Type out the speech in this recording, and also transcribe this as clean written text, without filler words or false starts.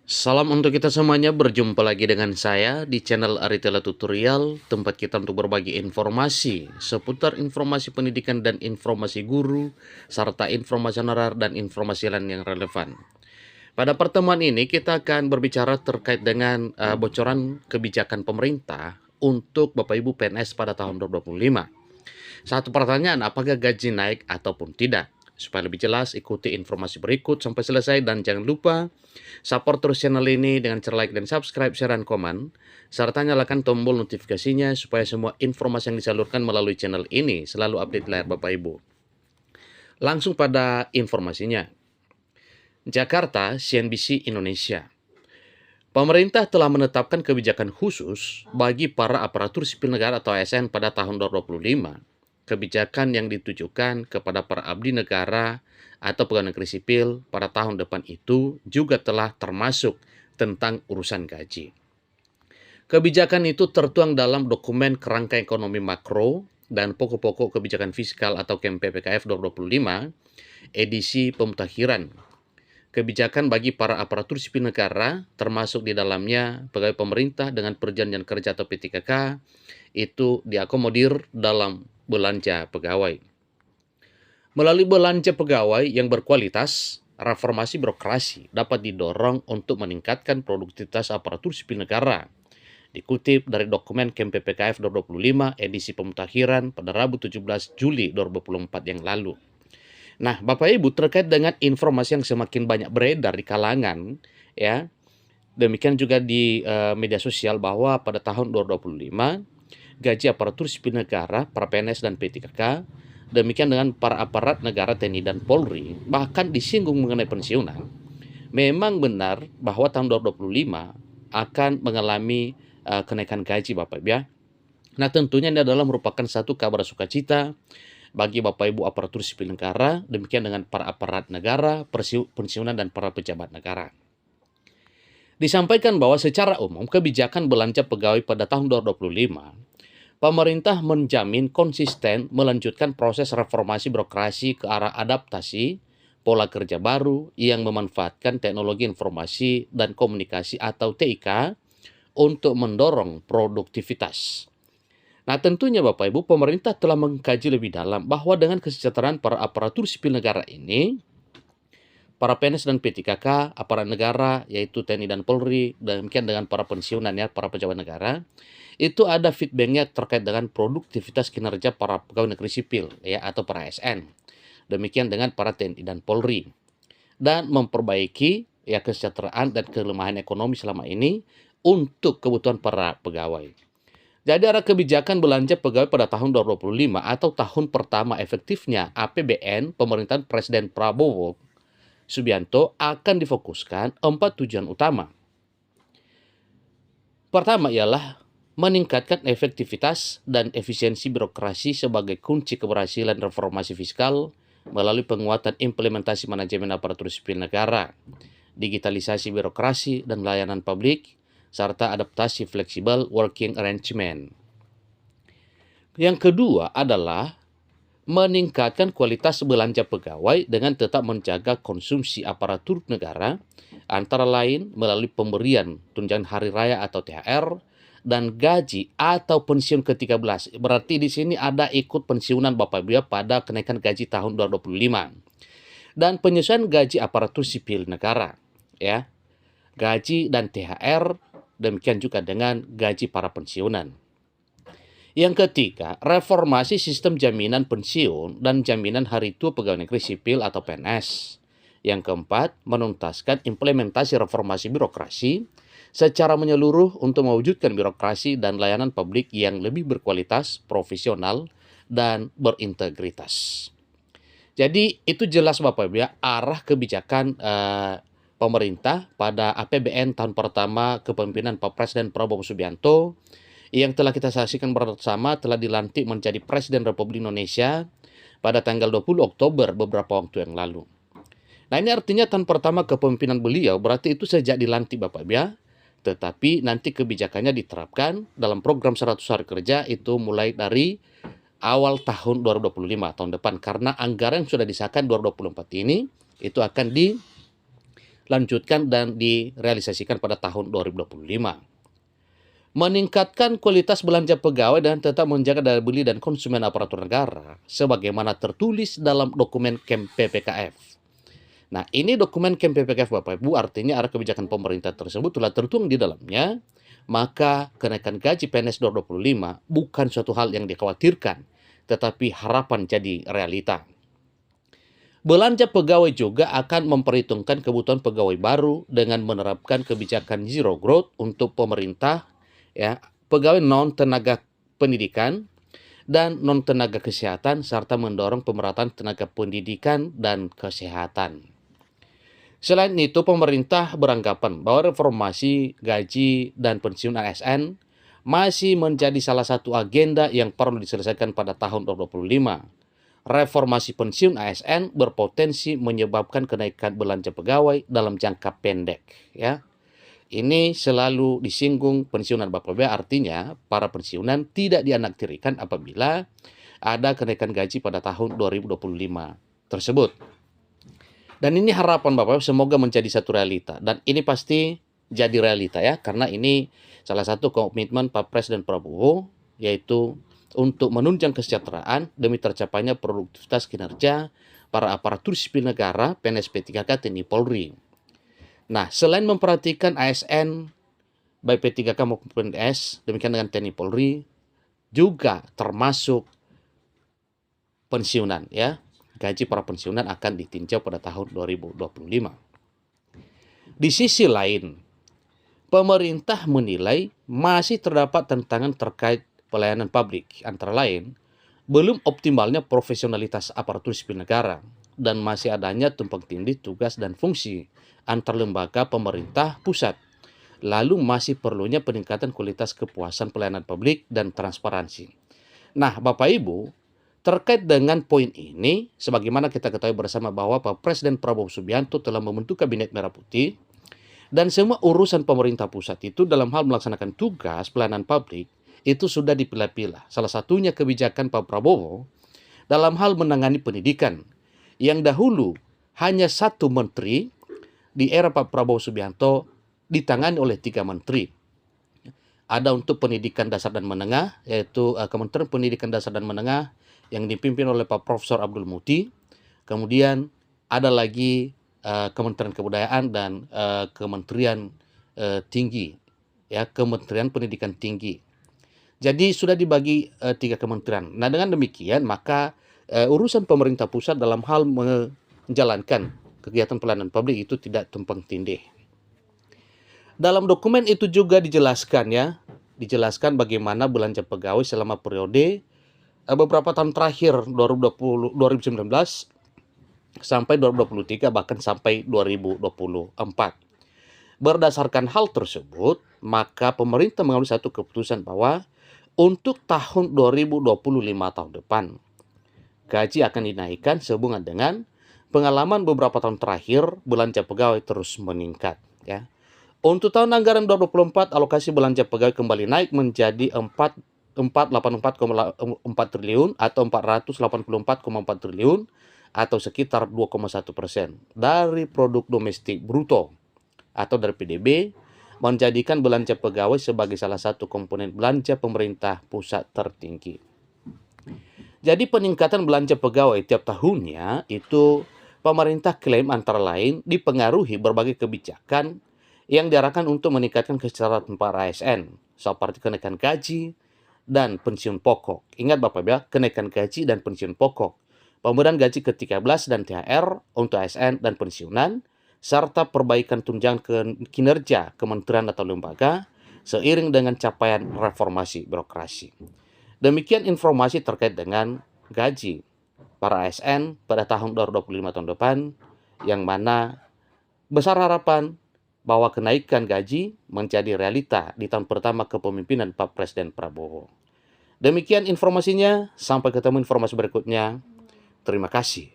Salam untuk kita semuanya, berjumpa lagi dengan saya di channel Aritela Tutorial, tempat kita untuk berbagi informasi seputar informasi pendidikan dan informasi guru, serta informasi honorer dan informasi lain yang relevan. Pada pertemuan ini kita akan berbicara terkait dengan bocoran kebijakan pemerintah untuk Bapak Ibu PNS pada tahun 2025. Satu pertanyaan, apakah gaji naik ataupun tidak? Supaya lebih jelas, ikuti informasi berikut sampai selesai dan jangan lupa support terus channel ini dengan cara like dan subscribe, share, dan komen, serta nyalakan tombol notifikasinya supaya semua informasi yang disalurkan melalui channel ini selalu update layar Bapak Ibu. Langsung pada informasinya. Jakarta, CNBC Indonesia. Pemerintah telah menetapkan kebijakan khusus bagi para aparatur sipil negara atau ASN pada tahun 2025. Kebijakan yang ditujukan kepada para abdi negara atau pegawai negeri sipil pada tahun depan itu juga telah termasuk tentang urusan gaji. Kebijakan itu tertuang dalam dokumen kerangka ekonomi makro dan pokok-pokok kebijakan fiskal atau KMPPKF 2025, edisi pemutakhiran. Kebijakan bagi para aparatur sipil negara, termasuk di dalamnya pegawai pemerintah dengan perjanjian kerja atau P3K, itu diakomodir dalam belanja pegawai. Melalui belanja pegawai yang berkualitas, reformasi birokrasi dapat didorong untuk meningkatkan produktivitas aparatur sipil negara. Dikutip dari dokumen KMPPKF 2025 edisi pemutakhiran pada Rabu 17 Juli 2024 yang lalu. Nah, Bapak Ibu, terkait dengan informasi yang semakin banyak beredar di kalangan, ya, demikian juga di media sosial bahwa pada tahun 2025 gaji aparatur sipil negara, para PNS dan P3K, demikian dengan para aparat negara TNI dan Polri, bahkan disinggung mengenai pensiunan. Memang benar bahwa tahun 2025 akan mengalami kenaikan gaji, Bapak Ibu, ya. Nah, tentunya ini adalah merupakan satu kabar sukacita bagi Bapak Ibu aparatur sipil negara, demikian dengan para aparat negara, pensiunan, dan para pejabat negara. Disampaikan bahwa secara umum kebijakan belanja pegawai pada tahun 2025, pemerintah menjamin konsisten melanjutkan proses reformasi birokrasi ke arah adaptasi pola kerja baru yang memanfaatkan teknologi informasi dan komunikasi atau TIK untuk mendorong produktivitas. Nah, tentunya Bapak Ibu, pemerintah telah mengkaji lebih dalam bahwa dengan kesejahteraan para aparatur sipil negara ini, para PNS dan P3K, aparat negara, yaitu TNI dan Polri, demikian dengan para pensiunan, ya, para pejabat negara, itu ada feedbacknya terkait dengan produktivitas kinerja para pegawai negeri sipil, ya, atau para ASN. Demikian dengan para TNI dan Polri. Dan memperbaiki, ya, kesejahteraan dan kelemahan ekonomi selama ini untuk kebutuhan para pegawai. Jadi arah kebijakan belanja pegawai pada tahun 2025 atau tahun pertama efektifnya APBN pemerintahan Presiden Prabowo Subianto akan difokuskan 4 tujuan utama. Pertama ialah meningkatkan efektivitas dan efisiensi birokrasi sebagai kunci keberhasilan reformasi fiskal melalui penguatan implementasi manajemen aparatur sipil negara, digitalisasi birokrasi dan layanan publik, serta adaptasi fleksibel working arrangement. Yang kedua adalah meningkatkan kualitas belanja pegawai dengan tetap menjaga konsumsi aparatur negara, antara lain melalui pemberian tunjangan hari raya atau THR dan gaji atau pensiun ke-13. Berarti di sini ada ikut pensiunan Bapak Ibu, ya, pada kenaikan gaji tahun 2025. Dan penyesuaian gaji aparatur sipil negara, ya. Gaji dan THR, demikian juga dengan gaji para pensiunan. Yang ketiga, reformasi sistem jaminan pensiun dan jaminan hari tua pegawai negeri sipil atau PNS. Yang keempat, menuntaskan implementasi reformasi birokrasi secara menyeluruh untuk mewujudkan birokrasi dan layanan publik yang lebih berkualitas, profesional, dan berintegritas. Jadi itu jelas Bapak Ibu, ya, arah kebijakan pemerintah pada APBN tahun pertama kepemimpinan Pak Presiden Prabowo Subianto yang telah kita saksikan bersama telah dilantik menjadi Presiden Republik Indonesia pada tanggal 20 Oktober beberapa waktu yang lalu. Nah, ini artinya tahun pertama kepemimpinan beliau, berarti itu sejak dilantik Bapak Ibu, ya. Tetapi nanti kebijakannya diterapkan dalam program 100 hari kerja itu mulai dari awal tahun 2025, tahun depan. Karena anggaran yang sudah disahkan 2024 ini itu akan dilanjutkan dan direalisasikan pada tahun 2025. Meningkatkan kualitas belanja pegawai dan tetap menjaga daya beli dan konsumen aparatur negara sebagaimana tertulis dalam dokumen KEM PPKF. Nah, ini dokumen KEM PPKF Bapak Ibu, artinya ada kebijakan pemerintah tersebut telah tertuang di dalamnya, maka kenaikan gaji PNS 2025 bukan suatu hal yang dikhawatirkan, tetapi harapan jadi realita. Belanja pegawai juga akan memperhitungkan kebutuhan pegawai baru dengan menerapkan kebijakan zero growth untuk pemerintah, ya, pegawai non tenaga pendidikan dan non tenaga kesehatan serta mendorong pemerataan tenaga pendidikan dan kesehatan. Selain itu, pemerintah beranggapan bahwa reformasi gaji dan pensiun ASN masih menjadi salah satu agenda yang perlu diselesaikan pada tahun 2025. Reformasi pensiun ASN berpotensi menyebabkan kenaikan belanja pegawai dalam jangka pendek, ya. Ini selalu disinggung pensiunan Bapak Ibu, artinya para pensiunan tidak dianaktirikan apabila ada kenaikan gaji pada tahun 2025 tersebut. Dan ini harapan Bapak Ibu semoga menjadi satu realita, dan ini pasti jadi realita ya, karena ini salah satu komitmen Pak Presiden Prabowo, yaitu untuk menunjang kesejahteraan demi tercapainya produktivitas kinerja para aparatur sipil negara, PNS P3K, TNI Polri. Nah, selain memperhatikan ASN, baik P3K maupun PNS, demikian dengan TNI Polri, juga termasuk pensiunan ya. Gaji para pensiunan akan ditinjau pada tahun 2025. Di sisi lain, pemerintah menilai masih terdapat tantangan terkait pelayanan publik, antara lain belum optimalnya profesionalitas aparatur sipil negara dan masih adanya tumpang tindih tugas dan fungsi antar lembaga pemerintah pusat. Lalu masih perlunya peningkatan kualitas kepuasan pelayanan publik dan transparansi. Nah, Bapak Ibu, terkait dengan poin ini, sebagaimana kita ketahui bersama bahwa Pak Presiden Prabowo Subianto telah membentuk Kabinet Merah Putih, dan semua urusan pemerintah pusat itu dalam hal melaksanakan tugas pelayanan publik itu sudah dipilah-pilah. Salah satunya kebijakan Pak Prabowo dalam hal menangani pendidikan, yang dahulu hanya satu menteri, di era Pak Prabowo Subianto ditangani oleh 3 menteri. Ada untuk pendidikan dasar dan menengah, yaitu Kementerian Pendidikan Dasar dan Menengah yang dipimpin oleh Pak Profesor Abdul Muti. Kemudian ada lagi Kementerian Kebudayaan dan Kementerian Tinggi, ya, Kementerian Pendidikan Tinggi. Jadi sudah dibagi 3 kementerian. Nah, dengan demikian maka urusan pemerintah pusat dalam hal menjalankan kegiatan pelayanan publik itu tidak tumpang tindih. Dalam dokumen itu juga dijelaskan bagaimana belanja pegawai selama periode beberapa tahun terakhir 2019 sampai 2023 bahkan sampai 2024. Berdasarkan hal tersebut, maka pemerintah mengambil satu keputusan bahwa untuk tahun 2025 tahun depan, gaji akan dinaikkan sehubungan dengan pengalaman beberapa tahun terakhir belanja pegawai terus meningkat. Ya. Untuk tahun anggaran 2024, alokasi belanja pegawai kembali naik menjadi 484,4 triliun atau 484,4 triliun atau sekitar 2,1% dari produk domestik bruto atau dari PDB, menjadikan belanja pegawai sebagai salah satu komponen belanja pemerintah pusat tertinggi. Jadi peningkatan belanja pegawai tiap tahunnya itu pemerintah klaim antara lain dipengaruhi berbagai kebijakan yang diarahkan untuk meningkatkan kesejahteraan para ASN, seperti kenaikan gaji dan pensiun pokok. Ingat Bapak Ibu, kenaikan gaji dan pensiun pokok, pemberian gaji ke-13 dan THR untuk ASN dan pensiunan, serta perbaikan tunjangan kinerja kementerian atau lembaga seiring dengan capaian reformasi birokrasi. Demikian informasi terkait dengan gaji para ASN pada tahun 2025 tahun depan, yang mana besar harapan bahwa kenaikan gaji menjadi realita di tahun pertama kepemimpinan Pak Presiden Prabowo. Demikian informasinya, sampai ketemu informasi berikutnya. Terima kasih.